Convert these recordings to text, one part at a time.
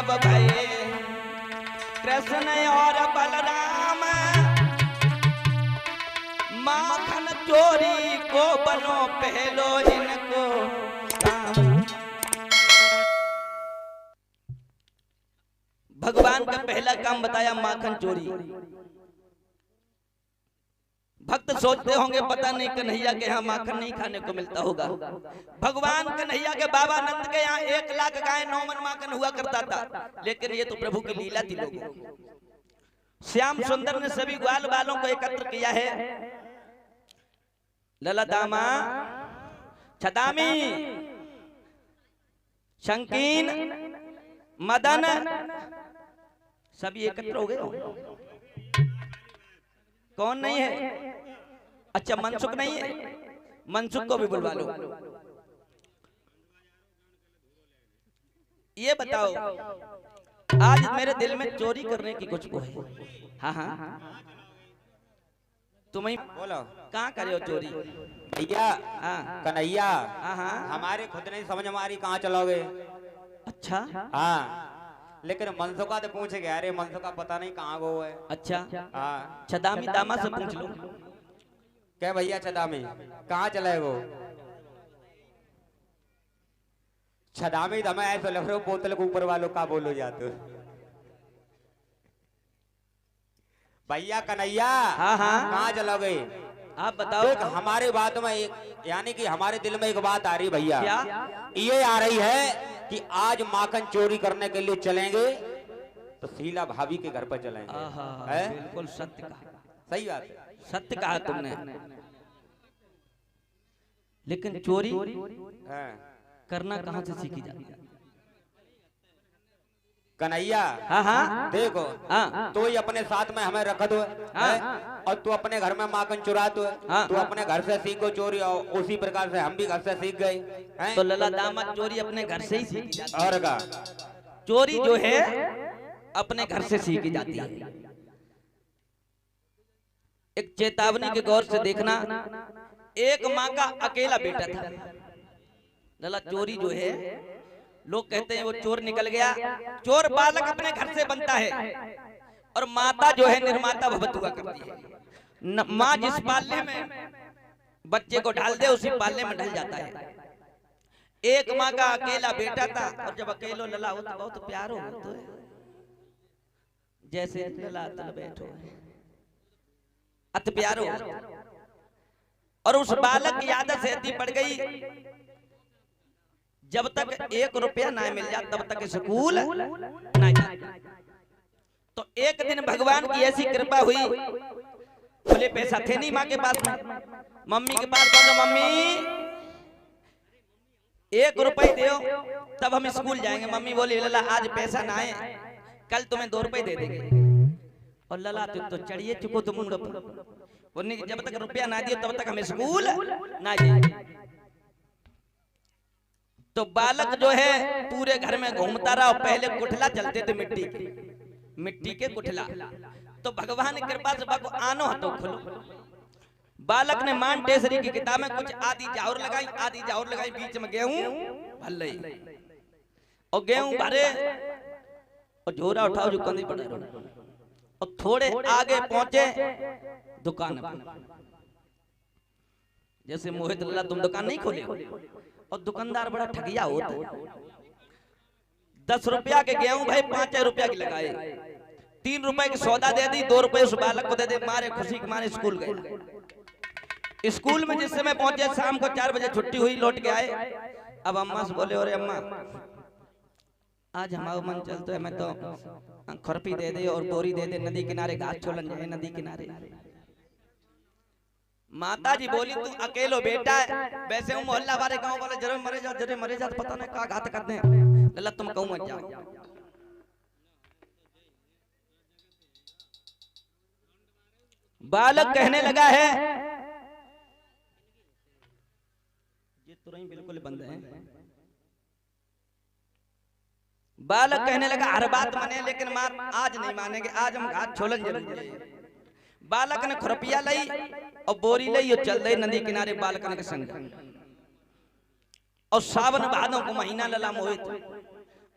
जब भये कृष्ण और बलराम माखन चोरी को बनो पहलो इनको काम। भगवान का पहला काम बताया माखन चोरी। भक्त सोचते होंगे पता नहीं कन्हैया के यहाँ माखन नहीं खाने को मिलता होगा। भगवान कन्हैया के बाबा नंद के यहाँ 1 लाख गाय 9 मन माखन हुआ करता था, लेकिन ये तो प्रभु की लीला थी। लोगों श्याम सुंदर ने सभी ग्वाल वालों को एकत्र किया है। ललदामा, छदामी, शंकीन, मदन सभी एकत्र हो गए। कौन नहीं है? अच्छा मनसुख नहीं है, मनसुख को भी बुलवा लो। ये बताओ आज मेरे दिल में चोरी करने की कुछ वो है? हाँ हाँ तुम्हें बोलो कहाँ करे हो चोरी? भैया हाँ कन्हैया हाँ हमारे खुद नहीं समझ हमारी कहाँ चलोगे। अच्छा हाँ लेकिन मनसुखा तो पूछे गया, अरे मनसुखा पता नहीं कहाँ गो है। अच्छा हाँ छदामी दामा से पूछ लो। क्या भैया छदामी कहाँ चले वो? छदामी हमें ऐसा लग रहा बोतल के ऊपर वालों का बोलो जाते भैया कन्हैया। हाँ हाँ कहाँ चलोगे आप बताओ। देख हमारे बात में एक यानी कि हमारे दिल में एक बात आ रही भैया। क्या? ये आ रही है कि आज माखन चोरी करने के लिए चलेंगे तो शीला भाभी के घर पर चलेंगे। है? बिल्कुल सत्य कहा, सही बात है। सत्य कहा तुमने। लेकिन चोरी हाँ। करना कहाँ से सीखी जाती है? कन्हैया हाँ हाँ देखो हाँ तो ही अपने साथ में हमें रख दो है? और तू अपने घर में माखन चुरा दो। तू अपने घर से सीखो चोरी और उसी प्रकार से हम भी घर से सीख गए हैं। तो लला दामद चोरी अपने घर से ही सीखी जाती है। और का चोरी जो है अपने घर से सीखी जाती है। एक चेतावनी के गौर से देखना, एक माँ का अकेला बेटा था। लला चोरी जो है लोग कहते हैं वो चोर निकल गया। चोर बालक अपने घर से बनता है और माता जो है निर्माता भवत हुआ करती है। माँ जिस पालने में बच्चे को ढाल दे उसी पालने में ढल जाता है। एक माँ का अकेला बेटा था और जब अकेलो लला हो तो बहुत प्यार हो तो जैसे लला तल बैठो अत प्यारो। और उस बालक की आदत ऐसी पड़ गई जब तक 1 रुपया ना मिल जाए तब तक स्कूल ना जाए। तो एक दिन भगवान की ऐसी कृपा हुई, बोले पैसा थे नहीं माँ के पास में, मम्मी के पास कहो मम्मी 1 रुपये दो तब हम स्कूल जाएंगे। मम्मी बोली लला आज पैसा ना है, कल तुम्हें 2 रुपये दे देंगे। और लला तुम तो चढ़िए चुको तुम जब तक रुपया ना दियो तब तक हम स्कूल ना जाएंगे। तो बालक जो है पूरे घर में घूमता रहा। पहले कुठला चलते थे मिट्टी के कुठला। तो भगवान की कृपा से बाको आनो हतो खुलो। बालक ने मान टेसरी की किताब में कुछ आधी जाहुर लगाई बीच में गेहूं भर लई और गेहूं भरे और झोरा उठाओ जो कंधी पड़े और थोड़े आगे पहुंचे दुकान पर। जैसे मोहित लल्ला तुम दुकान नहीं खोले और दुकानदार बड़ा ठगिया होता। 10 रुपया के गेहूं भाई 5 रुपया की लगाए, 3 रुपए की सौदा दे दी, 2 रुपए उस बालक को दे दे। मारे खुशी के मारे स्कूल गए। स्कूल में जिस समय पहुंचे शाम को 4 बजे छुट्टी हुई, लौट के आए। अब अम्मा से बोले अरे अम्मा आज हमारा मन चलता है, मैं तो खुरपी दे दे और बोरी दे दे, नदी किनारे घास छोड़न जाए नदी किनारे। माता जी बोली तू अकेलो बेटा है, वैसे हूँ मोहल्ला वाले गांव वाले जरूर मरे जा पता नहीं क्या घात करते हैं। लल्ला तुम कहूँ मत जाओ। बालक कहने लगा है ये तुरंत बिल्कुल बंद है। बालक कहने लगा हर बात माने लेकिन मार आज नहीं मानेंगे, आज हम घाट छोलन जरूर। बालक ने खुरपिया लई और बोरी लई और चल रही नदी किनारे बालकन के संग। और सावन भादों को महीना लला मोहित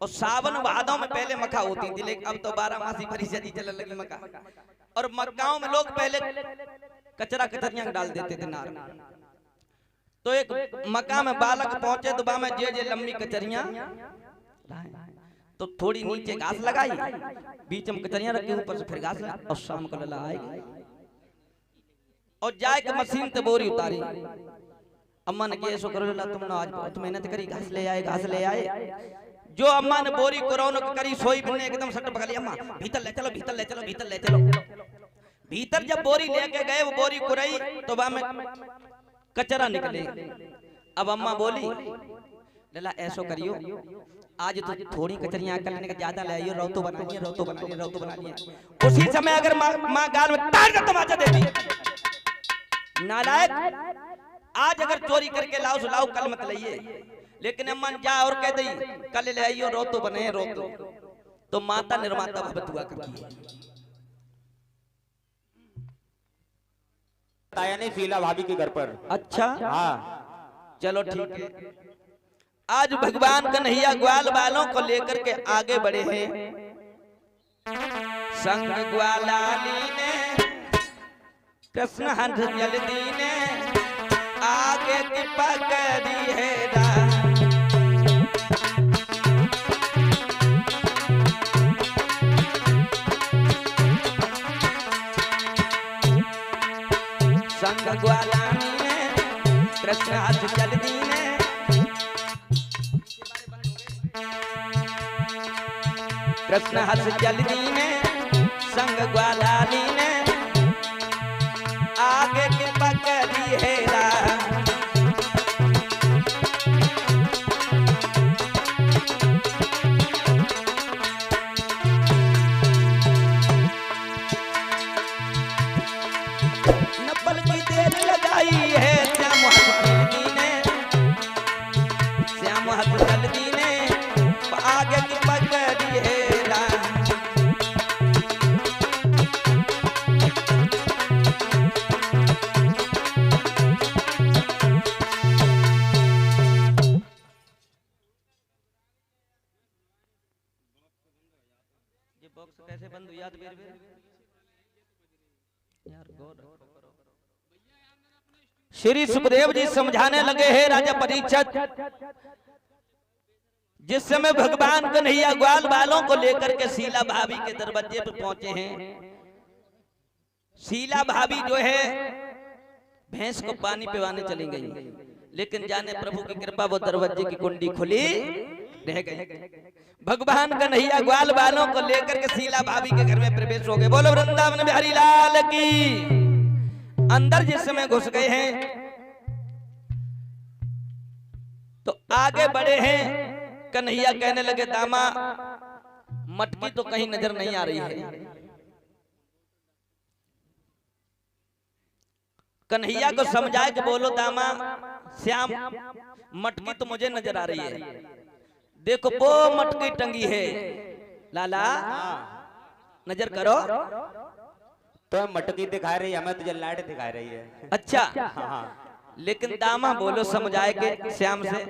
और सावन भादों में पहले मक्का होती थी, लेकिन अब तो 12 मासी भरी सदी चलने लगी मक्का। और मक्काओं में लोग पहले कचरा कचरियां डाल देते थे नार। तो एक मक्का में बालक पहुंचे तो बा में जे लंबी कचरियां, तो थोड़ी नीचे घास लगाई, बीच में कचरियां रखी, ऊपर से फिर घास लगा, और शाम को लला आई और जाए के मशीन से बोरी उतारी। अम्मा ने कहा, करो ला तुमने आज बहुत मेहनत करी, घास ले आए, घास ले आए। जो अम्मा ने बोरी कोरोना करी, सोई बने एकदम सट पकड़ी, अम्मा भीतर ले चलो, भीतर ले चलो, भीतर ले चलो। भीतर जब बोरी लेके गए, वो बोरी कुरई तो वहां में कचरा निकले। अब अम्मा बोली, लला ऐसो करियो, आज तो थोड़ी कचरियां करने का ज्यादा ले आइयो, रौतो बनाइए, रौतो बनाइए, रौतो बनाइए। उसी समय अगर माँ गाल में तार का तमाचा देती, नालायक, आज अगर चोरी करके लाओ सो लाओ, कल मत लाइए। लेकिन अम्मा जा और कह दी, कल ले आइयो, रोतो बने रोतो। तो माता निर्माता भगवत हुआ करती है। ताया नहीं शीला भाभी के घर पर। अच्छा हाँ, चलो ठीक है। आज भगवान कन्हैया ग्वाल बालों को लेकर के आगे बढ़े हैं। संग ग्वालाली ने कृष्ण हंस जल्दी ने आगे की पकड़ी है राह। संग ग्वालानी ने कृष्ण हंस जल्दी ने कृष्ण हंस जल्दी ने संग ग्वालानी ने आगे की पकड़ी है राह। नपल की देर लगाई है श्याम हंस जल्दी ने, श्याम हंस जल्दी ने आगे की पकड़ी है राह। ये बॉक्स कैसे बंद हुआ याद बेर यार, गौर रखो करो। श्री सुखदेव जी समझाने लगे हैं राजा परीक्षित, जिस समय भगवान कन्हैया ग्वाल बालों को लेकर के शीला भाभी के दरवाजे पर पहुंचे हैं। शीला भाभी जो है भैंस को पानी पिवाने चली गई, लेकिन जाने प्रभु की कृपा वो दरवाजे की कुंडी खुली रह गई। भगवान कन्हैया ग्वाल बालों को लेकर के शीला भाभी के घर में प्रवेश हो गए। बोलो वृंदावन बिहारी लाल की। अंदर जिस समय घुस गए हैं तो आगे बढ़े हैं। कन्हैया कहने लगे, दामा मटकी तो कहीं नजर नहीं आ रही है। कन्हैया को समझाए कि बोलो दामा श्याम, मटकी तो मुझे नजर आ रही है, देखो वो मटकी टंगी है। लाला नजर करो। तो मटकी दिखा रही है, हमें तुझे लाइट दिखा रही है। अच्छा हाँ। लेकिन दामा बोलो समझाए के श्याम से,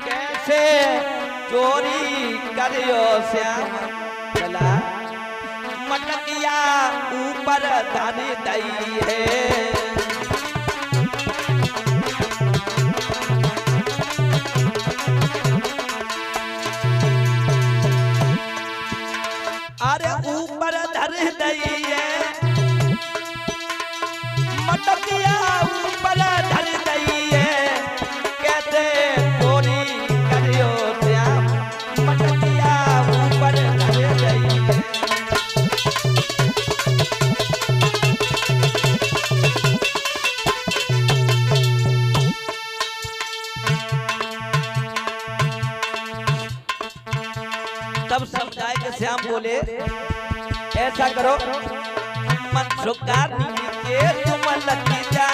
कैसे चोरी करियो श्याम, चला मटकिया ऊपर धरी दई है। अरे ऊपर धर दई है, मटकिया ऊपर धर दई है। कैसे चोरी करियो श्याम, मटकिया ऊपर धर दई है। तब समझाए कि श्याम बोले, ऐसा करो मन सुकार नीचे तुम लगी जा।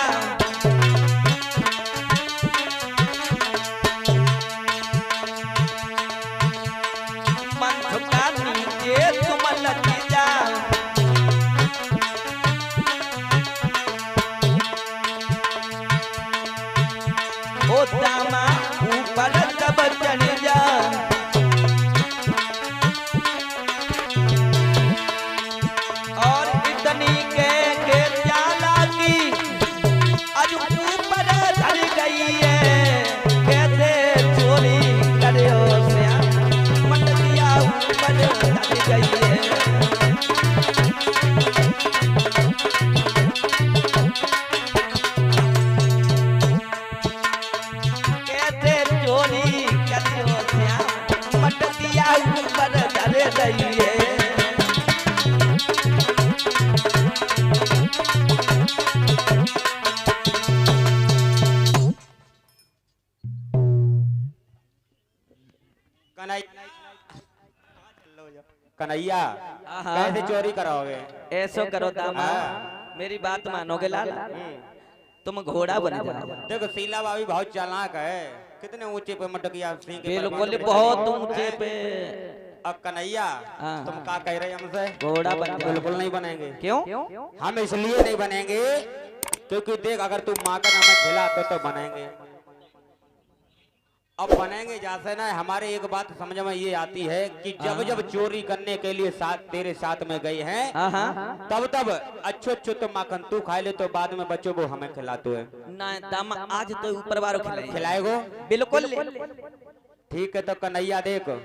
मन सुकार नीचे तुम लगी जा। ओ दामा ऊपर जब चढ़ जा, कन्हैया कैसे चोरी कराओगे? ऐसो करो दामा, मेरी बात मानोगे लाल, तुम घोड़ा बन जाओ। देखो शीला भाभी बहुत चालाक है, कितने ऊंचे पे मटकिया सिंह के बिल्कुल बहुत ऊंचे पे। अब कन्हैया तुम क्या कह रहे हमसे? घोड़ा बन जाओ। बिल्कुल नहीं बनेंगे। क्यों? हम इसलिए नहीं बनेंगे क्योंकि देख अगर तुम माकर हमें खिला तो बनेंगे। अब बनेंगे जैसे ना, हमारे एक बात समझ में ये आती है कि जब जब चोरी करने के लिए तेरे साथ में गए हैं तब तब अच्छो तो माखन तू खा ले, तो बाद में बच्चों को हमें खिलाते है ना दामा। आज तो ऊपर वालों खिलाएगो। बिल्कुल ठीक है। तो कन्हैया देखो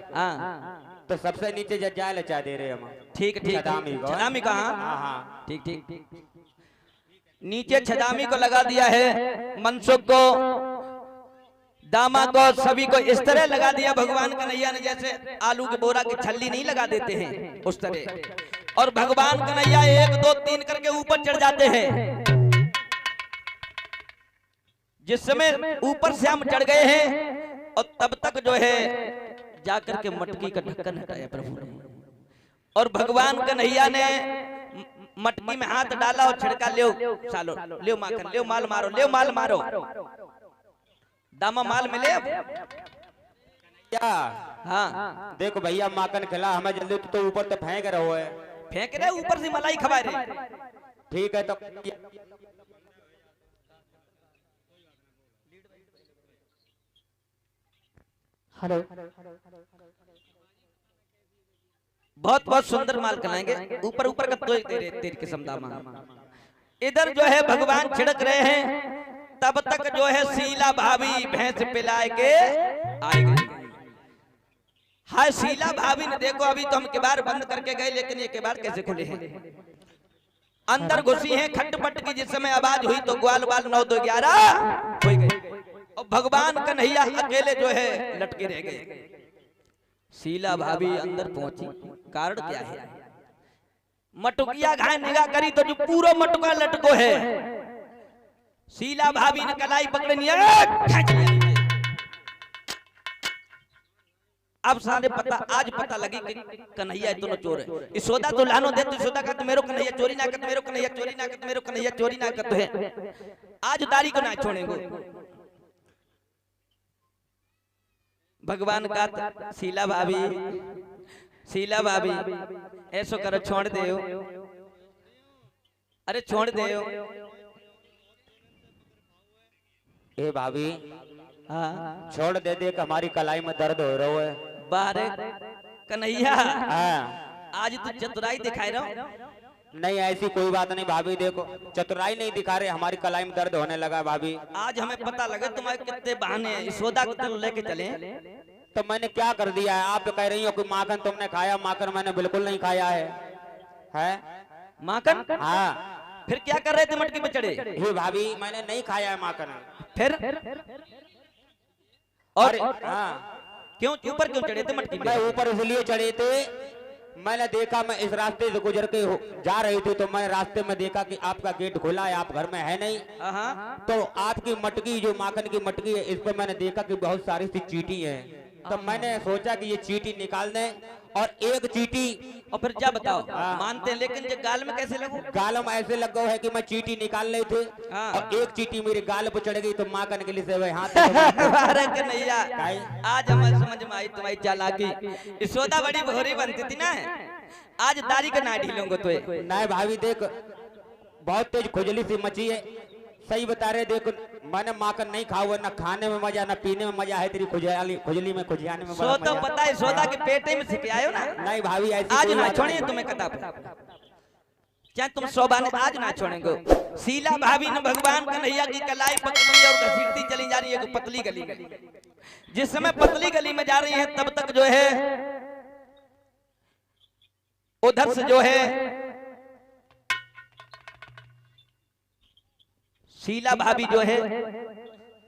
तो सबसे नीचे जाए ले चाह दे रहे हम। ठीक ठीक छदामी कहाँ? ठीक ठीक नीचे छदामी को लगा दिया है, मनसुख को, दामा को, सभी को इस तरह लगा दिया भगवान कन्हैया ने जैसे आलू के बोरा की छल्ली नहीं लगा देते हैं उस तरह। और भगवान कन्हैया 1 2 3 करके ऊपर चढ़ जाते हैं। जिस समय ऊपर से हम चढ़ गए हैं और तब तक जो है जाकर के मटकी का ढक्कन हटाया प्रभु ने, और भगवान कन्हैया ने मटकी में हाथ डाला और छिड़का, ले सालो, ले माखन, ले माल मारो, ले माल मारो। दामा माल मिले अब क्या? हाँ देखो भैया माखन खिला हमें जल्दी, तो ऊपर तो फेंक रहे है, फेंक रहे ऊपर से मलाई खवा रहे। ठीक है। तो हेलो, बहुत बहुत सुंदर माल खिलाएंगे, ऊपर ऊपर का तो तेरी किस्म दामा। इधर जो है भगवान छिड़क रहे हैं, तब तक जो है शीला भाभी भैंस पिलाए के आए गई। हाय शीला भाभी ने देखो, अभी तो हम किबार बंद करके गए, लेकिन ये किबार कैसे खुले हैं? अंदर घुसी हैं खटपट की। जिस समय आवाज हुई तो ग्वाल बाल 9 2 11 हो गए, और भगवान कन्हैया अकेले जो है लटके रह गए। शीला भाभी अंदर पहुंची, कारण क्या है? मटुकिया घाय निगाह करी तो जो पूरा मटुका लटको है। शीला भाभी ने कलाई पकड़नी है, अब सारे आज पता लगी कि कन्हैया तो चोर है। यशोदा तो लानो दे, तो यशोदा का तो मेरो कन्हैया चोरी ना कर, मेरो कन्हैया चोरी ना कर, मेरो कन्हैया चोरी ना कर है। आज दारी को ना छोड़ेंगे। भगवान का शीला भाभी ऐसो करो, छोड़ दे, अरे छोड़ दे। ए भाभी छोड़ दे, देख हमारी कलाई में दर्द हो रहा है। बारे कन्हैया आज तो चतुराई दिखाई रहा। नहीं ऐसी कोई बात नहीं भाभी, देखो चतुराई नहीं दिखा रहे, हमारी कलाई में दर्द होने लगा भाभी। आज हमें पता लगा तुम्हारे कितने बहाने हैं। यशोदा को तो लेके चले, तो मैंने क्या कर दिया है? आप तो कह रही हो कि माखन तुमने खाया, माखन मैंने बिल्कुल नहीं खाया है माखन? हाँ। फिर क्या कर रहे थे मटकी पे चढ़े? हे भाभी मैंने नहीं खाया है माखन। फिर और हाँ क्यों ऊपर क्यों चढ़े थे मटकी पे? मैं ऊपर इसलिए चढ़े थे, मैंने देखा, मैं इस रास्ते से गुजर के जा रही थी, तो मैं रास्ते में देखा कि आपका गेट खुला है, आप घर में है नहीं। तो आपकी मटकी, जो माखन की मटकी है, इस पर मैंने देखा कि बहुत सारी सी चींटी है। तो मैंने सोचा कि ये चींटी निकाल दें, और एक चींटी। और फिर क्या बताओ? मानते हैं, लेकिन ये गाल में कैसे लगो? गाल में ऐसे लगा है कि मैं चींटी निकाल रही थी, और एक चींटी मेरे गाल पर चढ़ गई, तो माखन के लिए से हाथ कन्हैया आज हमें समझ में आई तुम्हारी चालाकी। यशोदा बड़ी भोरी बनती थी ना, आज दारी का ना ढीलूंगा तो नहीं भाभी देख बहुत तेज खुजली सी मची है। सही बता रहे, देखो मैंने माखन नहीं खा हुआ, ना खाने में मजा ना पीने में मजा है, तेरी खुजली में खुजियाने में सो तो पता है सोदा के पेटे में सिक आयो ना। नहीं भाभी ऐसी आज ना छोड़िए तुम्हें कटा, चाहे तुम शोभाने आज ना छोड़ेंगे। शीला भाभी ने भगवान कन्हैया की कलाई पकड़ी और घसीटती चली जा रही है पतली गली में। जिस समय पतली गली में जा रही है तब तक जो है उधर से जो है शीला भाभी जो है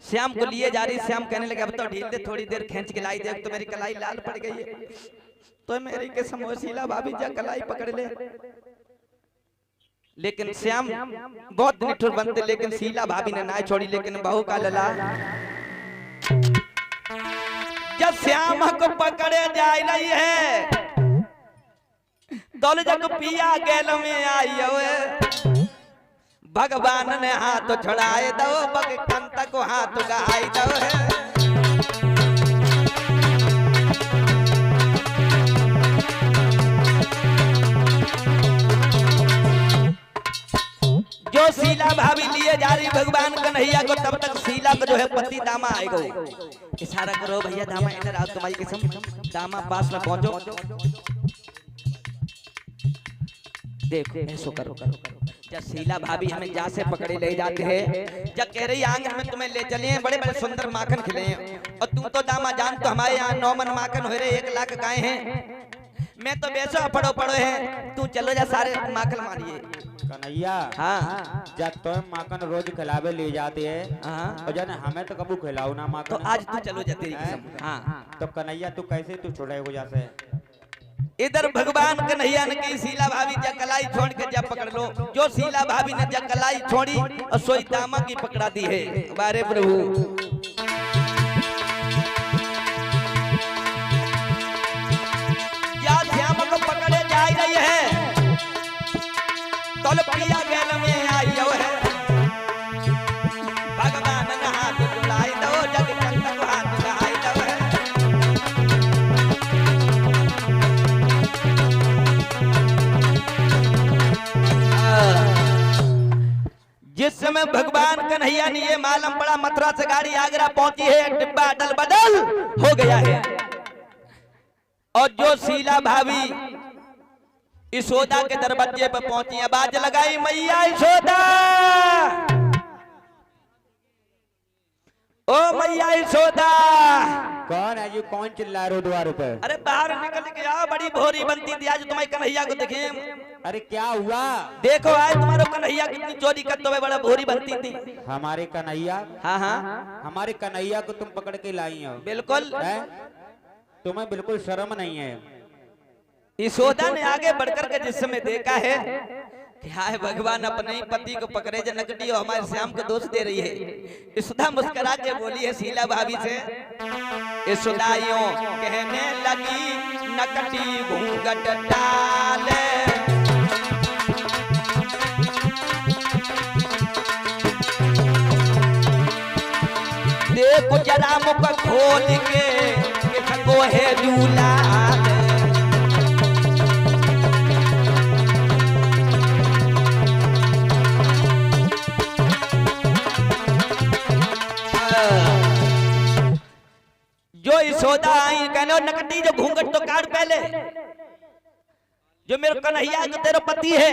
श्याम को लिए जा रही। श्याम कहने लगे अब तो ढील दे, थोड़ी देर खींच के लाई, देख तो मेरी कलाई लाल पड़ गई है। तो मेरी के समय शीला भाभी जा कलाई पकड़ ले, लेकिन श्याम बहुत निठुर बनते, लेकिन शीला भाभी ने ना छोड़ी। लेकिन बहू का लला जब श्याम को पकड़े जा रही है दौल जग पिया गैल में आई है भगवान ने हाथ छुड़ाए दो भगवंत को हाथ गहाई दो है। जो शीला भाभी लिए जा रही भगवान कन्हैया को तब तक शीला को जो है पति दामा आएगा। इशारा करो भैया दामा इधर आओ तुम्हारी कसम दामा पास में पहुंचो देखो ऐसो करो जब शीला भाभी हमें जा से पकड़े ले जाते हैं जब कह रही आंगन में तुम्हें ले चले बड़े बड़े सुंदर माखन खिले हैं और तुम तो दामा जान तो हमारे यहाँ 9 मन माखन हो रहे 1 लाख गाय हैं मैं तो बेचो पड़ो है तू चलो जा सारे माखन मारिए। कन्हैया हाँ जब तुम माखन रोज खिलावे ले जाते हैं और जन हमें तो कबू खिलाओ ना माखन तो आज तू चलो जा तेरी कसम। हाँ तो कन्हैया तू कैसे तू छोड़े हो जासे इधर भगवान कन्हैया ने की शीला भाभी जब कलाई छोड़ के जब पकड़ लो जो शीला भाभी ने जब कलाई छोड़ी और सोई दामा की पकड़ा दी है। बारे प्रभु या श्याम को पकड़े जा रही है तो पिया गैल में आई है भगवान ने हाथ जुड़ाई दो जग कंत को हाथ गहाई दो है। जिस समय भगवान कन्हैया ने ये मालूम पड़ा मथुरा से गाड़ी आगरा पहुंची है डिब्बा अदल बदल हो गया है और जो शीला भाभी यशोदा के दरवाजे पर पहुंची आवाज लगाई मैया यशोदा ओ मैया यशोदा। कौन है ये कौन चिल्ला रहे हो द्वार पे? अरे बाहर निकल के आ बड़ी भोरी बनती थी आज तुम्हारे कन्हैया को देखे। अरे क्या हुआ? देखो आज तुम्हारे कन्हैया कितनी चोरी करते हुए बड़ा भोरी बनती थी। हमारे कन्हैया? हाँ हाँ हमारे कन्हैया को तुम पकड़ के लाई हो? बिल्कुल। तुम्हें बिल्कुल शर्म नहीं है? यशोदा ने आगे बढ़कर के जिस समय देखा है क्या है भगवान अपने ही पति को पकड़े जो नकटी और हमारे श्याम को दोष दे रही है। यशोदा मुस्कुरा के बोली है शीला भाभी से यशोदा यूं कहने लगी नकटी घूंघट डाले देखो जरा मुख खोल के किसको है दूल्हा जो यशोदा आई कहने नकटी जो घूंघट तो काट पहले जो मेरे कन्हैया जो तेरा पति है।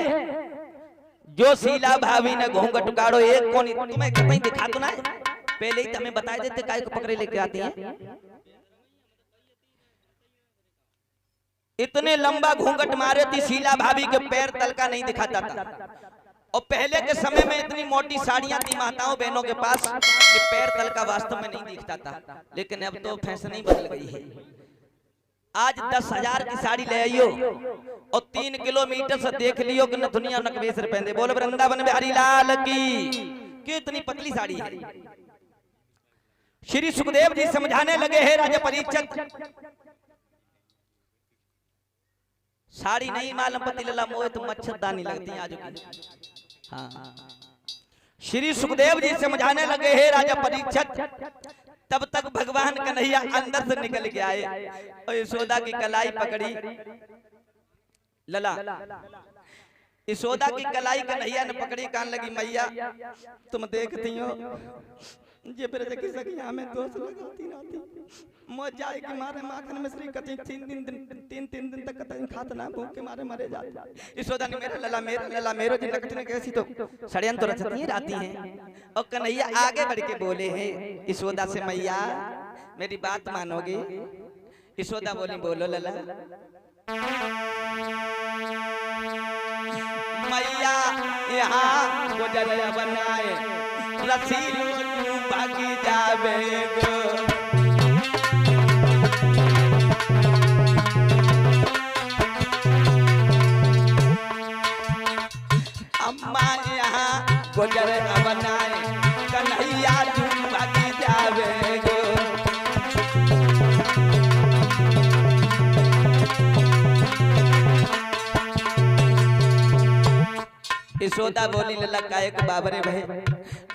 जो शीला भाभी ने घूंघट काटो एक कोनी तुम्हें कहीं दिखा तो ना पहले ही तुम्हें बता देते काय को पकड़े लेके आती है। इतने लंबा घूंघट मारे थी शीला भाभी के पैर तल का नहीं दिखाता था और पहले के समय में इतनी मोटी साड़ियां थी माताओं बहनों के पास कि पैर तल का वास्तव में नहीं दिखता था। लेकिन अब तो फैशन ही बदल गई है। आज 10,000 की साड़ी ले आइयो और 3 किलोमीटर से देख लियो कि नथुनिया नकवेसर पहने बोलो वृंदावन बिहारी लाल की इतनी पतली साड़ी है। श्री सुखदेव जी समझाने लगे हैं राजा परीक्षित साड़ी नहीं मालूम पति लला मोह तो मच्छरदानी लगती है आज की। हाँ श्री सुखदेव जी समझाने लगे हैं राजा परीक्षित तब तक भगवान कन्हैया अंदर से निकल के आए और यशोदा की कलाई पकड़ी लला यशोदा की कलाई कन्हैया ने पकड़ी कहने लगी मैया तुम देखती हो जे फिर देखी सकी हमें दोष लगाती रहती मौत जाए कि मारे माखन में श्री कति 3 दिन तक कतई खात ना भूख के मारे मरे जाते। यशोदा ने मेरा लला मेरो जी नकटने कैसी तो षड्यंत्र रचती रहती हैं और कन्हैया आगे बढ़ के बोले हैं यशोदा से मैया मेरी बात मानोगे? यशोदा बोली बोलो लला। मैया यहाँ गुजर बनाए रसीलो तू बाकी जावेगो अम्मा यहाँ गुजर बनाए कन्हैया तू बाकी जावेगो यशोदा बोली लला काहे को बाबरे भाई,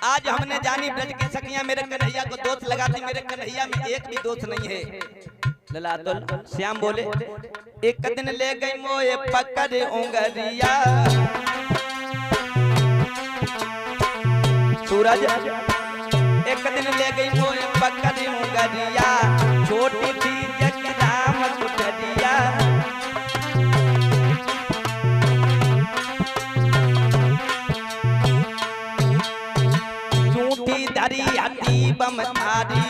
आज हमने जानी ब्रज की सखियां मेरे कन्हैया को दोष लगाती, मेरे कन्हैया में एक भी दोष नहीं है। लला तो श्याम बोले एक दिन ले गई मोए पकड़ उंगरिया, सूरज एक दिन ले गई मोए पकड़ उंगरिया, छोटी थी जग राम कुटरिया। झूठी धरी हती बम थारी,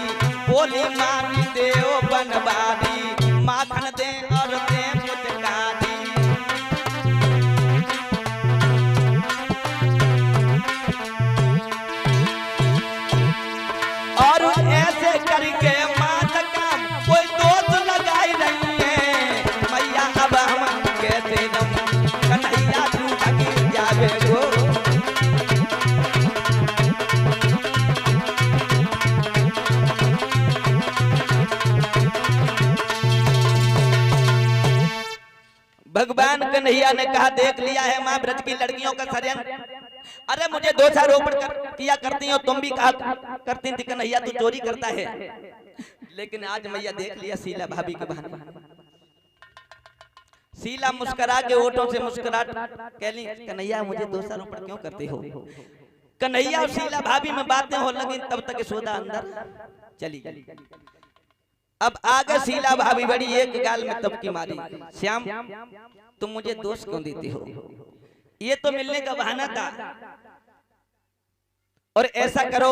बोली मारी देव बनवारी, माखन दे और दे मुटकारी। और ऐसे करके मात का कोई दोष लगाई रही है, मैया अब हम कैसे दम कन्हैया तू गिर जावे गो। भगवान कन्हैया ने कहा देख लिया है माँ ब्रज की लड़कियों का षड्यंत्र, अरे मुझे दोषारोपण किया करती हो, तुम भी कहा करती थी कन्हैया तू चोरी करता है, लेकिन आज मैया देख लिया शीला भाभी के बहाने। शीला मुस्कुरा के ओठों से मुस्कुराहट कहली कन्हैया मुझे दोषारोपण क्यों करते हो। कन्हैया और शीला भाभी में बातें हो लगी, तब तक यशोदा अंदर चली गई। अब आगे शीला भाभी बड़ी एक गाल में तबकी मारी, श्याम तुम मुझे दोष क्यों देते हो, ये तो मिलने का बहाना था, और ऐसा करो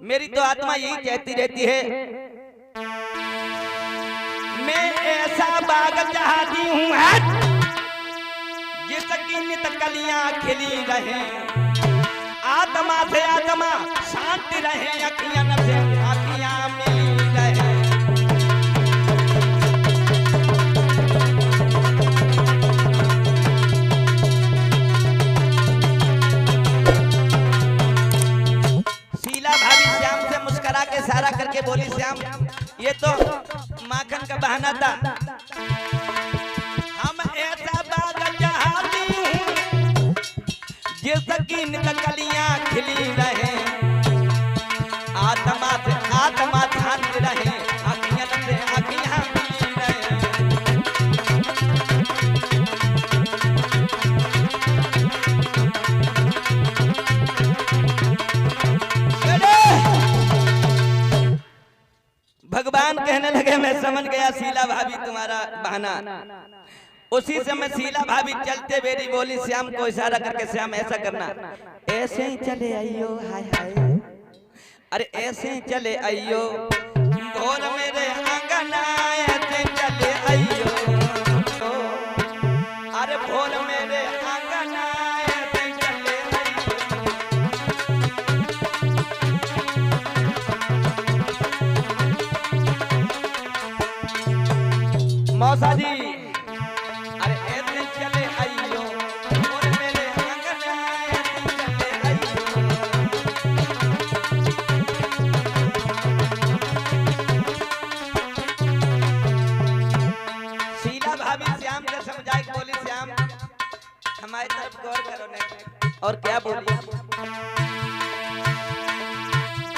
मेरी तो आत्मा यही कहती रहती है, मैं ऐसा बाग चाहती हूँ जिसकी नित कलियां खिली रहे, आत्मा से आत्मा शांति रहे, अखियां न से अखियां मिली रहे। शीला भाभी श्याम से मुस्कुरा के इशारा करके बोली श्याम ये तो माखन का बहाना था, हम ऐसा बाग चाहती हूँ जिसकी नित कलियां खिली रहे, आत्मा से आत्मा शांत रहे, अखियां से अखियां मिली रहे। भगवान कहने लगे मैं समझ गया शीला भाभी तुम्हारा बहाना। उसी समय शीला भाभी चलते बेरी बोली श्याम को इशारा करके श्याम ऐसा करना, ऐसे ही चले आइयो, हाय हाय, अरे ऐसे ही चले आइयो, भोर मेरे आंगना ऐसे चले आइयो, अरे भोर मेरे आंगना ऐसे चले आइयो। मौसा जी अरे ऐसे चले आइयो, भोर मेरे आंगना ऐसे चले आइयो। शीला भाभी श्याम से समझाई बोली श्याम हमारी तरफ गौर करो ने, और क्या बोली,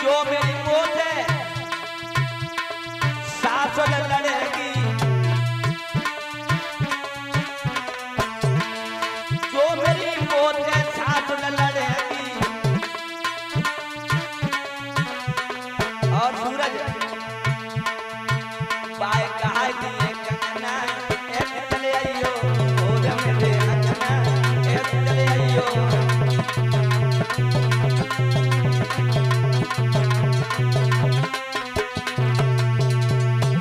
जो मेरी मौत है सासों ने लड़ेगी, जो मेरी मौत है सासों ने लड़ेगी। और सूरज बाय कहा दिए कंगना ऐसे चले आइयो, भोर मेरे अंगना ऐसे चले आइयो।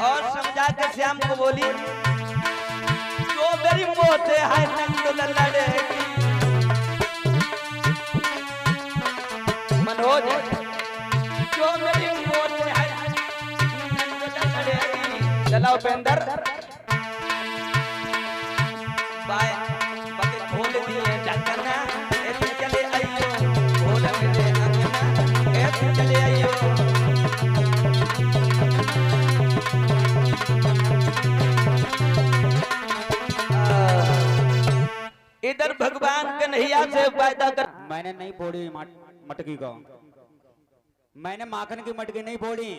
और समझा के श्याम को बोली जो मेरी मौत है नंद लड़ेगी। मनोज जो मेरी मौत है नंद लड़ेगी। चला उपेंद्र बाय बके खोल दिए ढक्कना ऐसे चले आइयो, भोर मेरे अंगना ऐसे चले आइयो। इधर भगवान कन्हैया से वायदा कर। मैंने नहीं फोड़ी मटकी को, मैंने माखन की मटकी नहीं फोड़ी।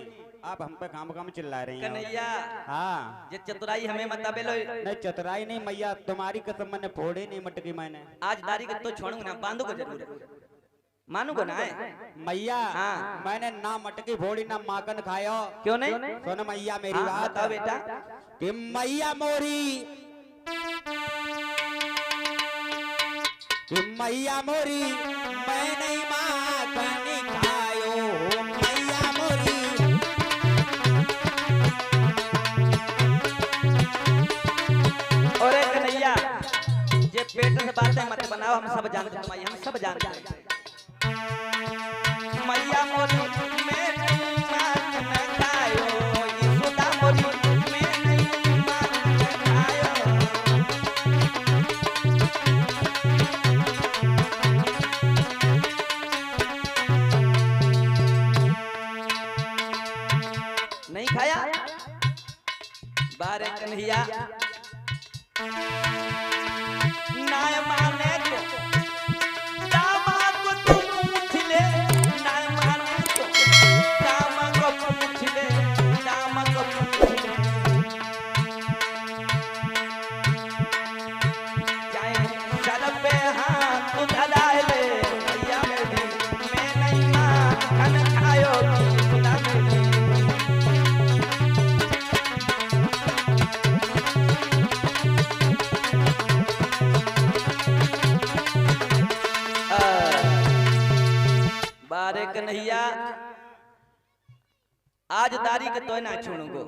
आप हम पे काम चिल्ला रही हैं कन्हैया। हाँ, ये चतुराई हमें मत बेलो। नहीं चतुराई नहीं मैया, तुम्हारी कसम मैंने फोड़ी नहीं मटकी। मैंने आज दारी के तो छोड़ूंगा ना, बांधू को जरूर मानू को ना है मैया। हाँ। मैंने ना मटकी फोड़ी ना माखन खायो। क्यों नहीं? सुनो मैया मेरी हाँ, बात बताओ बेटा। कि मैया मोरी, कि मैया मोरी मैं नहीं माखन खायो। मैया मोरी और कन्हैया ये पेट से बातें मत बनाओ, हम सब जानते हैं मैया, हम सब जानते हैं। मैया मोरी मैं नहीं माखन खायो, यशोदा मोरी मैं नहीं माखन खायो। नहीं खाया बारे कन्हैया नाय माने तो दामा को तू पूछ ले, नाय माने तो दामा को पूछ ले, दामा को पूछ ले। जाए सर पे हाथ तू धराए ले, भैया मेरी मैं नहीं माखन खायो खुदा मेरी। बारे कन्हैया आज दारी के तो ना छोड़ूंगो,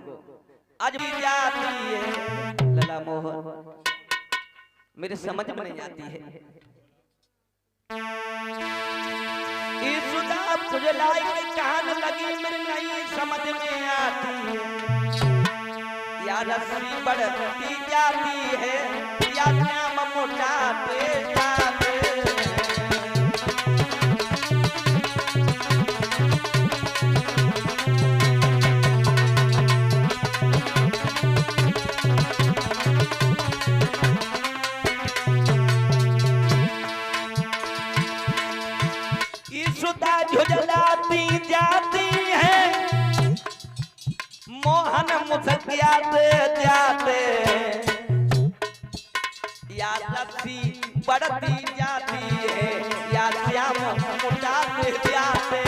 आज भी जाती है लला मोहन मेरे समझ में नहीं आती है। ईसुदा फुजलाई के कान लगी मेरे नहीं समझ में आती है। या रस्सी बढ़ती जाती है या नाम मोटाते जाते। ईसुदा झुझलाती जाती है मोहन मुस्कियाते जाते। या लस्सी बढ़ती जाती है या श्याम मुटाते जाते।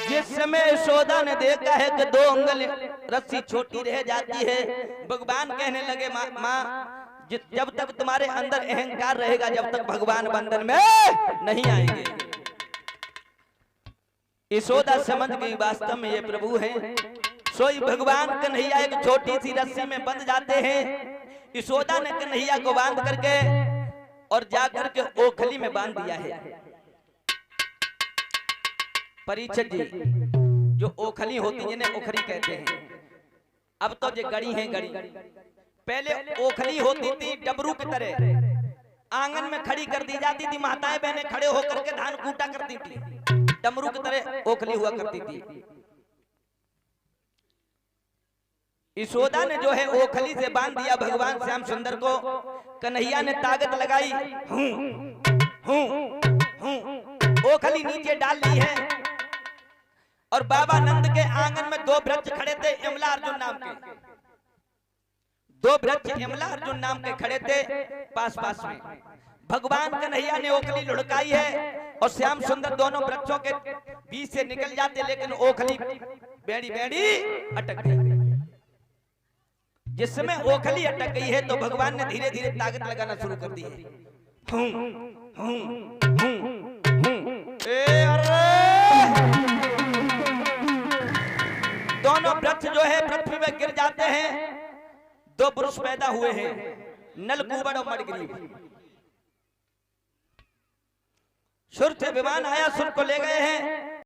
जिसमें यशोदा ने देखा है कि 2 अंगुल रस्सी छोटी रह जाती है, भगवान कहने लगे माँ जब तक तुम्हारे अंदर अहंकार रहेगा जब तक भगवान बंधन में नहीं आएंगे। यशोदा समझ गई वास्तव में ये प्रभु हैं। सोई भगवान कन्हैया एक छोटी सी रस्सी में बंध जाते हैं। यशोदा ने कन्हैया को बांध करके और जाकर के ओखली में बांध दिया है। परीक्षित जी जो ओखली होती जिन्हें ओखरी कहते हैं, अब तो ये गड़ी है गड़ी। पहले ओखली होती थी डबरू की तरह, आंगन में खड़ी कर दी जाती थी। माताएं बहनें खड़े होकर के धान कूटा करती थी, डमरू की तरह ओखली हुआ करती थी। यशोदा ने जो है ओखली से बांध दिया भगवान श्याम सुंदर को। कन्हैया ने ताकत लगाई, ओखली नीचे डाल ली है। और बाबा नंद के आंगन में 2 वृक्ष खड़े थे यमला अर्जुन नाम के। 2 वृक्ष यमला अर्जुन नाम के खड़े थे पास पास में। भगवान कन्हैया ने ओखली लुढ़काई है और श्याम सुंदर दोनों वृक्षों के बीच से निकल जाते, लेकिन ओखली बेड़ी बेड़ी अटक गई। जिस समय ओखली अटक गई है तो भगवान ने धीरे धीरे ताकत लगाना शुरू कर दी है। दोनों वृक्ष जो है पृथ्वी में गिर जाते हैं। 2 पुरुष पैदा हुए हैं, नल कुबड़ और मणिग्रीव। सुर से विमान आया, सुर को ले गए हैं।